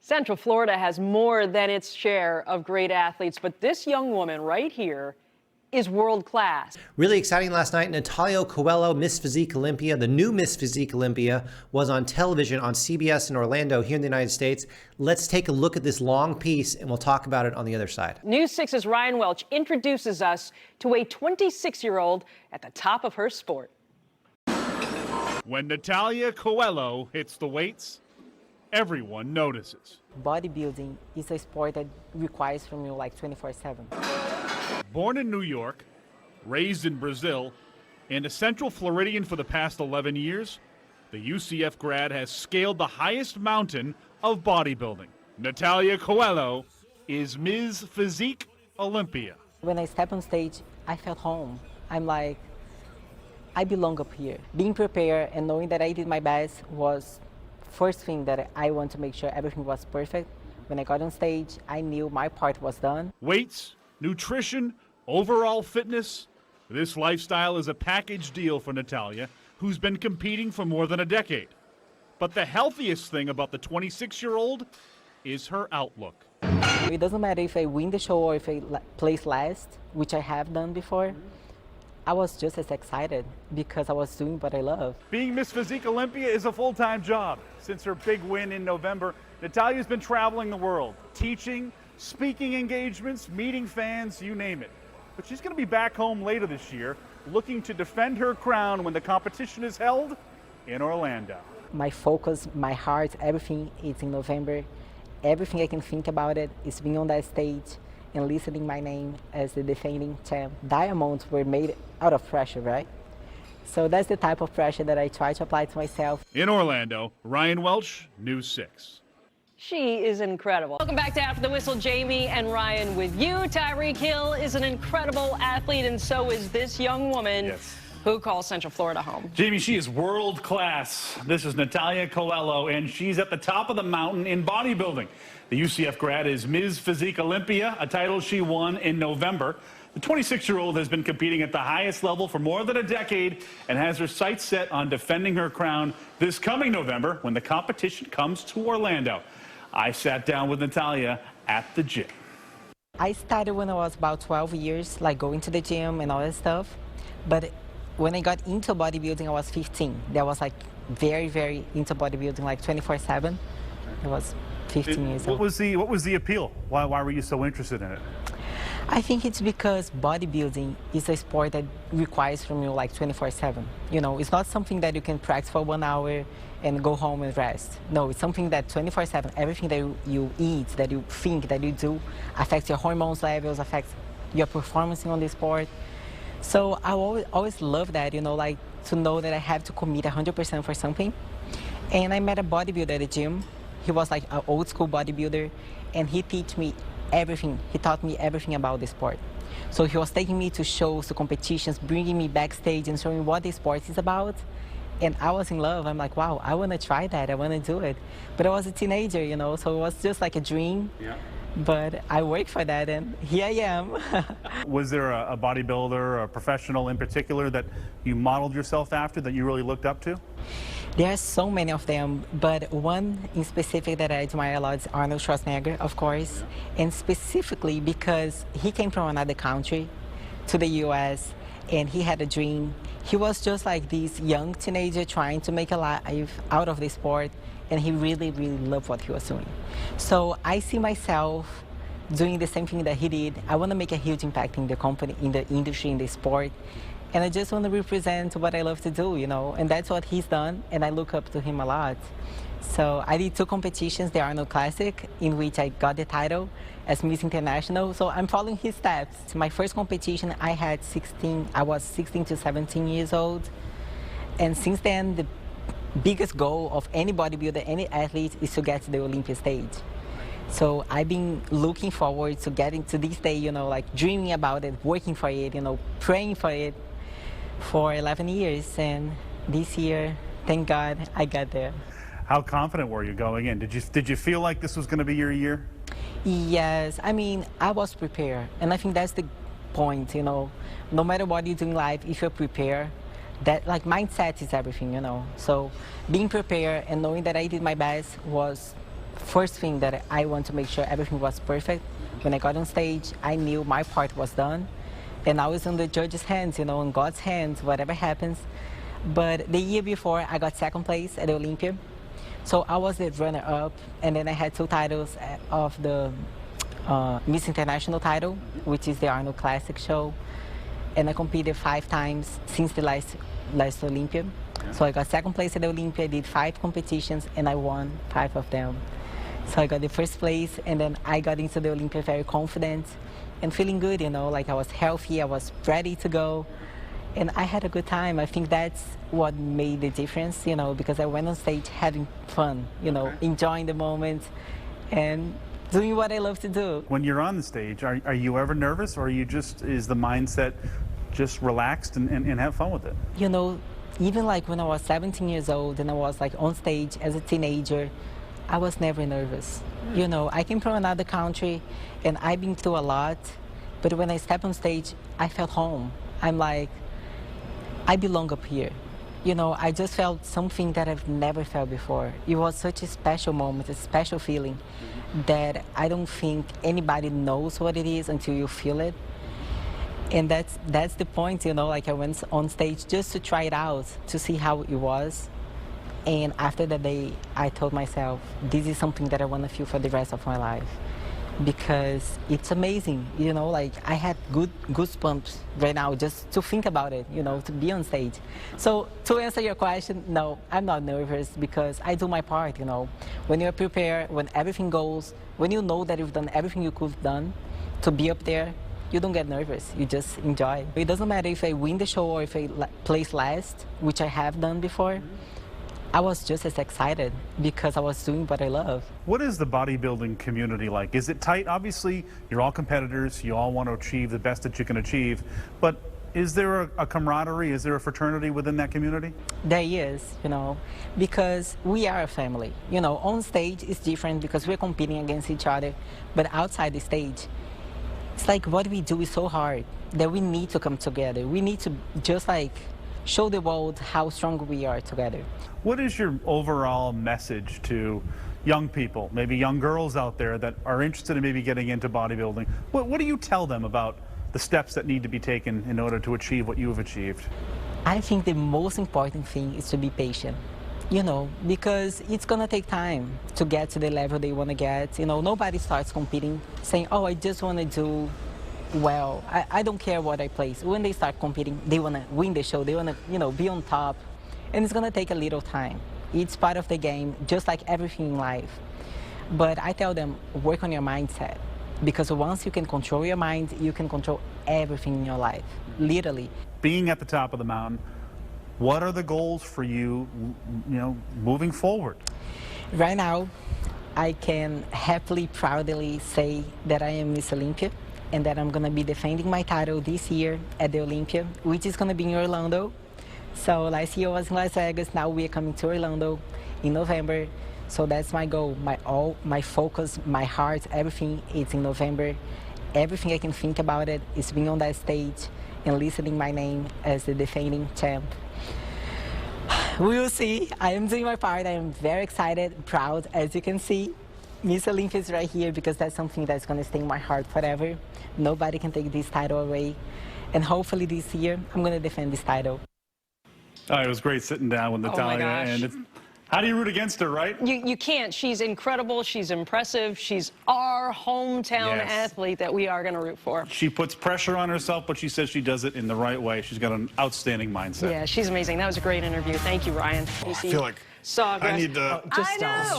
Central Florida has more than its share of great athletes, but this young woman right here is world class. Really exciting last night. Natalia Coelho, Miss Physique Olympia, the new Miss Physique Olympia, was on television on CBS in Orlando here in the United States. Let's take a look at this long piece and we'll talk about it on the other side. News 6's Ryan Welch introduces us to a 26-year-old at the top of her sport. When Natalia Coelho hits the weights, everyone notices. Bodybuilding is a sport that requires from you like 24/7. Born in New York, raised in Brazil, and a Central Floridian for the past 11 years, the UCF grad has scaled the highest mountain of bodybuilding. Natalia Coelho is Ms. Physique Olympia. When I step on stage, I felt home. I'm like, I belong up here. Being prepared and knowing that I did my best was first thing that I want to make sure everything was perfect. When I got on stage, I knew my part was done. Weights, nutrition, overall fitness. This lifestyle is a package deal for Natalia, who's been competing for more than a decade. But the healthiest thing about the 26-year-old is her outlook. It doesn't matter if I win the show or if I place last, which I have done before. I was just as excited because I was doing what I love. Being Miss Physique Olympia is a full-time job. Since her big win in November, Natalia's been traveling the world, teaching, speaking engagements, meeting fans, you name it. But she's going to be back home later this year, looking to defend her crown when the competition is held in Orlando. My focus, my heart, everything is in November. Everything I can think about it is being on that stage and listening my name as the defending champ. Diamonds were made out of pressure, right? So that's the type of pressure that I try to apply to myself. In Orlando, Ryan Welch, News 6. She is incredible. Welcome back to After the Whistle. Jamie and Ryan with you. Tyreek Hill is an incredible athlete, and so is this young woman who calls Central Florida home. Jamie, she is world class. This is Natalia Coelho, and she's at the top of the mountain in bodybuilding. The UCF grad is Ms. Physique Olympia, a title she won in November. The 26-year-old has been competing at the highest level for more than a decade and has her sights set on defending her crown this coming November when the competition comes to Orlando. I sat down with Natalia at the gym. I started when I was about 12 years, like going to the gym and all that stuff. But when I got into bodybuilding, I was 15. That was like very, very into bodybuilding, like 24/7. I was 15 years old. What was the appeal? Why were you so interested in it? I think it's because bodybuilding is a sport that requires from you like 24/7. You know, it's not something that you can practice for 1 hour and go home and rest. No, it's something that 24/7, everything that you eat, that you think, that you do, affects your hormones levels, affects your performance on the sport. So I always love that, you know, like to know that I have to commit 100% for something. And I met a bodybuilder at the gym. He was like an old school bodybuilder, and he taught me everything. He taught me everything about the sport. So he was taking me to shows, to competitions, bringing me backstage and showing what the sport is about. And I was in love. I'm like, wow, I want to try that. I want to do it. But I was a teenager, you know, so it was just like a dream. Yeah. But I worked for that, and here I am. Was there a bodybuilder, a professional in particular, that you modeled yourself after, that you really looked up to? There are so many of them, but one in specific that I admire a lot is Arnold Schwarzenegger, of course, and specifically because he came from another country to the U.S., and he had a dream. He was just like this young teenager trying to make a life out of the sport, and he really, really loved what he was doing. So I see myself doing the same thing that he did. I want to make a huge impact in the company, in the industry, in the sport. And I just want to represent what I love to do, you know, and that's what he's done, and I look up to him a lot. So I did 2 competitions, the Arnold Classic, in which I got the title as Miss International. So I'm following his steps. My first competition, I was 16 to 17 years old. And since then, the biggest goal of any bodybuilder, any athlete, is to get to the Olympia stage. So I've been looking forward to getting to this day, you know, like dreaming about it, working for it, you know, praying for it for 11 years. And this year, thank God, I got there. How confident were you going in? Did you feel like this was going to be your year? Yes, I mean, I was prepared. And I think that's the point, you know. No matter what you do in life, if you're prepared, that like mindset is everything, you know. So being prepared and knowing that I did my best was first thing that I want to make sure everything was perfect. When I got on stage, I knew my part was done. And I was in the judges' hands, you know, in God's hands, whatever happens. But the year before, I got second place at the Olympia. So I was the runner-up, and then I had 2 titles of the Miss International title, which is the Arnold Classic show. And I competed 5 times since the last Olympia. So I got second place at the Olympia, I did 5 competitions, and I won 5 of them. So I got the first place, and then I got into the Olympia very confident and feeling good, you know, like I was healthy, I was ready to go. And I had a good time. I think that's what made the difference, you know, because I went on stage having fun, you know, enjoying the moment and doing what I love to do. When you're on the stage, are you ever nervous, or is the mindset just relaxed and have fun with it? You know, even like when I was 17 years old and I was like on stage as a teenager, I was never nervous. You know, I came from another country and I've been through a lot, but when I step on stage, I felt home. I'm like, I belong up here. You know, I just felt something that I've never felt before. It was such a special moment, a special feeling that I don't think anybody knows what it is until you feel it. And that's the point, you know, like I went on stage just to try it out, to see how it was. And after that day, I told myself, this is something that I want to feel for the rest of my life. Because it's amazing, you know, like I had goosebumps right now just to think about it, you know, to be on stage. So to answer your question, no, I'm not nervous because I do my part, you know. When you're prepared, when everything goes, when you know that you've done everything you could have done to be up there, you don't get nervous, you just enjoy. It doesn't matter if I win the show or if I place last, which I have done before. I was just as excited because I was doing what I love. What is the bodybuilding community like? Is it tight? Obviously, you're all competitors. You all want to achieve the best that you can achieve. But is there a camaraderie? Is there a fraternity within that community? There is, you know, because we are a family. You know, on stage it's different because we're competing against each other. But outside the stage, it's like what we do is so hard that we need to come together. We need to just like show the world how strong we are together. What is your overall message to young people, maybe young girls out there that are interested in maybe getting into bodybuilding? What do you tell them about the steps that need to be taken in order to achieve what you have achieved? I think the most important thing is to be patient, you know, because it's gonna take time to get to the level they wanna get. You know, nobody starts competing saying, oh, I just wanna do well. I don't care what I place. When they start competing, they wanna win the show, they wanna, you know, be on top. And it's gonna take a little time. It's part of the game, just like everything in life. But I tell them, work on your mindset. Because once you can control your mind, you can control everything in your life, literally. Being at the top of the mountain, what are the goals for you, you know, moving forward? Right now, I can happily, proudly say that I am Miss Olympia and that I'm gonna be defending my title this year at the Olympia, which is gonna be in Orlando. So last year was in Las Vegas, now we are coming to Orlando in November. So that's my goal, my focus, my heart, everything is in November. Everything I can think about it is being on that stage and listening my name as the defending champ. We will see. I am doing my part. I am very excited, proud, as you can see. Miss Olympia is right here because that's something that's going to stay in my heart forever. Nobody can take this title away. And hopefully this year, I'm going to defend this title. It was great sitting down with Natalia. Oh my gosh. And how do you root against her, right? You can't. She's incredible. She's impressive. She's our hometown athlete that we are going to root for. She puts pressure on herself, but she says she does it in the right way. She's got an outstanding mindset. Yeah, she's amazing. That was a great interview. Thank you, Ryan. I feel like I need to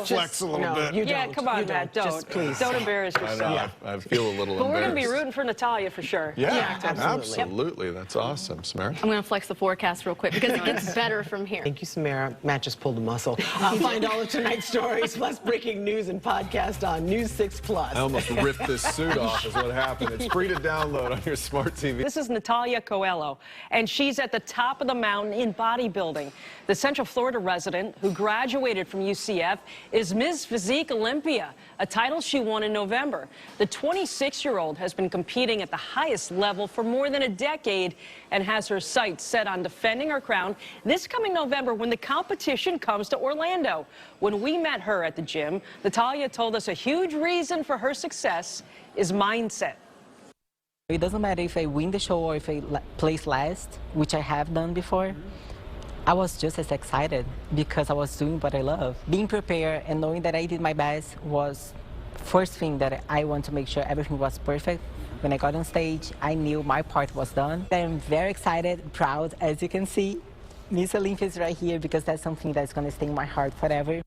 flex a little bit. Yeah, come on, Matt. Don't. Please. Don't embarrass yourself. I feel a little But we're going to be embarrassed. rooting for Natalia for sure. Yeah, absolutely. absolutely. That's awesome, Samara. I'm going to flex the forecast real quick because it gets better from here. Thank you, Samara. Matt just pulled a muscle. Find all of tonight's stories plus breaking news and podcast on News 6 Plus. I almost ripped this suit off is what happened. It's free to download on your smart TV. This is Natalia Coelho, and she's at the top of the mountain in bodybuilding. The Central Florida resident who who graduated from UCF, is Ms. Physique Olympia, a title she won in November. The 26-year-old has been competing at the highest level for more than a decade and has her sights set on defending her crown this coming November when the competition comes to Orlando. When we met her at the gym, Natalia told us a huge reason for her success is mindset. It doesn't matter if I win the show or if I place last, which I have done before. I was just as excited because I was doing what I love. Being prepared and knowing that I did my best was first thing that I want to make sure everything was perfect. When I got on stage, I knew my part was done. I'm very excited, proud, as you can see. Miss Olympia is right here because that's something that's going to stay in my heart forever.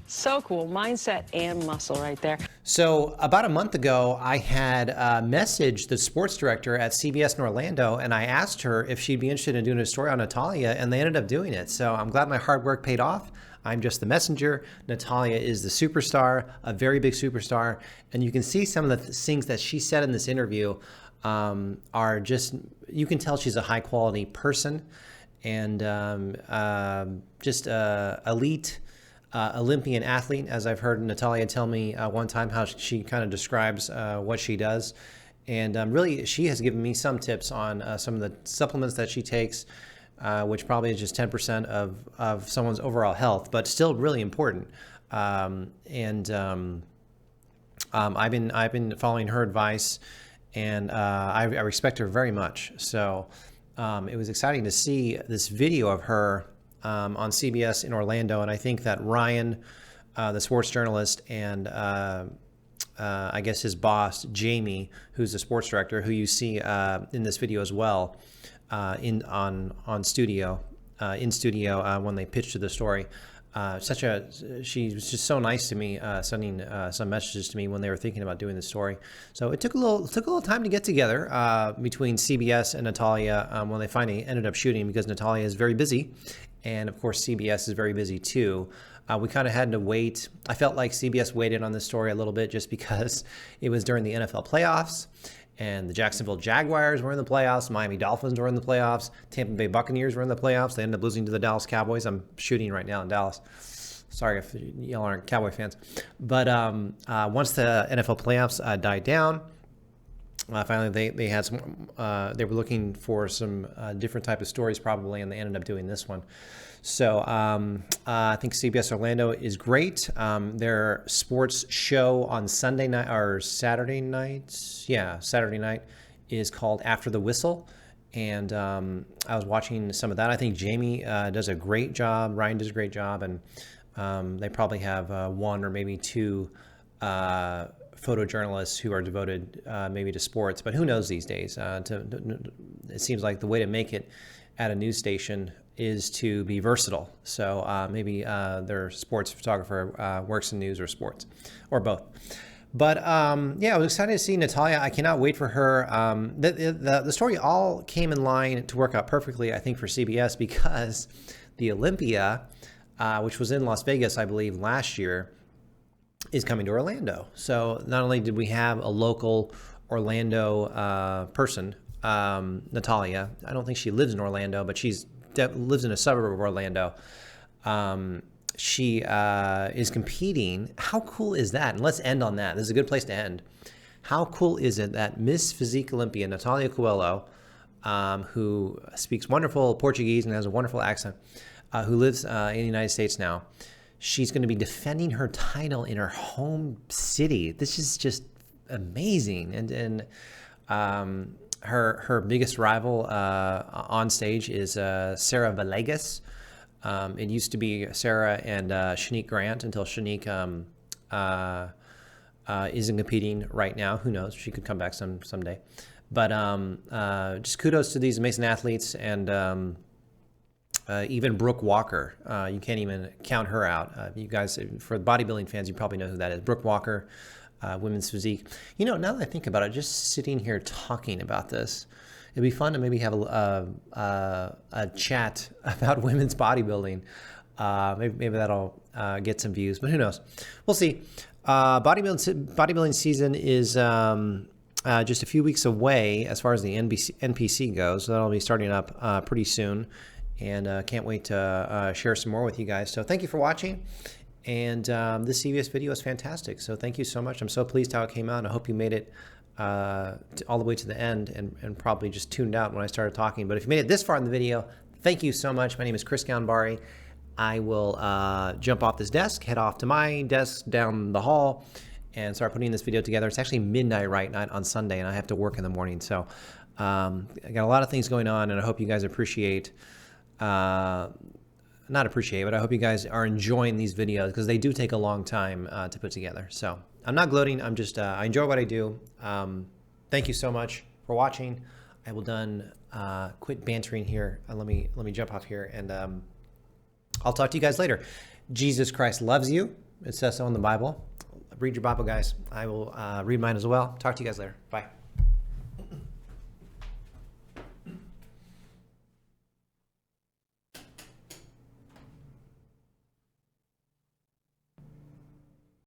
So cool. Mindset and muscle right there. So about a month ago, I had messaged the sports director at CBS in Orlando, and I asked her if she'd be interested in doing a story on Natalia, and they ended up doing it. So I'm glad my hard work paid off. I'm just the messenger. Natalia is the superstar, a very big superstar. And you can see some of the things that she said in this interview are just, you can tell she's a high quality person and just elite Olympian athlete, as I've heard Natalia tell me one time how she kind of describes what she does. And really, she has given me some tips on some of the supplements that she takes, which probably is just 10% of someone's overall health, but still really important. I've been following her advice, and I respect her very much. So it was exciting to see this video of her on CBS in Orlando, and I think that Ryan, the sports journalist, and I guess his boss, Jamie, who's the sports director, who you see in this video as well, in studio when they pitched to the story. She was just so nice to me, sending some messages to me when they were thinking about doing the story. So it took a little time to get together between CBS and Natalia when they finally ended up shooting, because Natalia is very busy, and of course CBS is very busy too. We kind of had to wait. I felt like CBS waited on this story a little bit just because it was during the NFL playoffs. And the Jacksonville Jaguars were in the playoffs. Miami Dolphins were in the playoffs. Tampa Bay Buccaneers were in the playoffs. They ended up losing to the Dallas Cowboys. I'm shooting right now in Dallas. Sorry if y'all aren't Cowboy fans. But once the NFL playoffs died down, finally they had some. They were looking for some different type of stories probably, and they ended up doing this one. So I think CBS Orlando is great. Their sports show on Sunday night or Saturday nights, Saturday night, is called After the Whistle. And I was watching some of that. I think Jamie does a great job. Ryan does a great job. And they probably have one or maybe two photojournalists who are devoted maybe to sports. But who knows these days? It seems like the way to make it at a news station is to be versatile. So maybe their sports photographer works in news or sports, or both. But yeah, I was excited to see Natalia. I cannot wait for her. The story all came in line to work out perfectly, I think, for CBS, because the Olympia, which was in Las Vegas, I believe, last year, is coming to Orlando. So not only did we have a local Orlando person, Natalia. I don't think she lives in Orlando, but she lives in a suburb of Orlando. She is competing. How cool is that? And let's end on that. This is a good place to end. How cool is it that Miss Physique Olympia, Natalia Coelho, who speaks wonderful Portuguese and has a wonderful accent, who lives in the United States now, she's going to be defending her title in her home city. This is just amazing. And her biggest rival on stage is Sarah Villegas. It used to be Sarah and Shanique Grant until Shanique isn't competing right now. Who knows? She could come back someday. But just kudos to these amazing athletes, and even Brooke Walker. You can't even count her out. You guys, for bodybuilding fans, you probably know who that is. Brooke Walker. Women's physique. You know, now that I think about it, just sitting here talking about this, it'd be fun to maybe have a chat about women's bodybuilding. Maybe that'll get some views, but who knows? We'll see. Bodybuilding season is just a few weeks away as far as the NPC goes. So that'll be starting up pretty soon and can't wait to share some more with you guys. So thank you for watching. And this CBS video is fantastic. So thank you so much. I'm so pleased how it came out. I hope you made it all the way to the end and probably just tuned out when I started talking. But if you made it this far in the video, thank you so much. My name is Chris Gambari. I will jump off this desk, head off to my desk down the hall, and start putting this video together. It's actually midnight right now on Sunday, and I have to work in the morning. So I got a lot of things going on, and I hope you guys appreciate not appreciate, but I hope you guys are enjoying these videos because they do take a long time to put together. So I'm not gloating. I'm just, I enjoy what I do. Thank you so much for watching. I will quit bantering here. Let me jump off here, and I'll talk to you guys later. Jesus Christ loves you. It says so in the Bible. Read your Bible, guys. I will read mine as well. Talk to you guys later. Bye.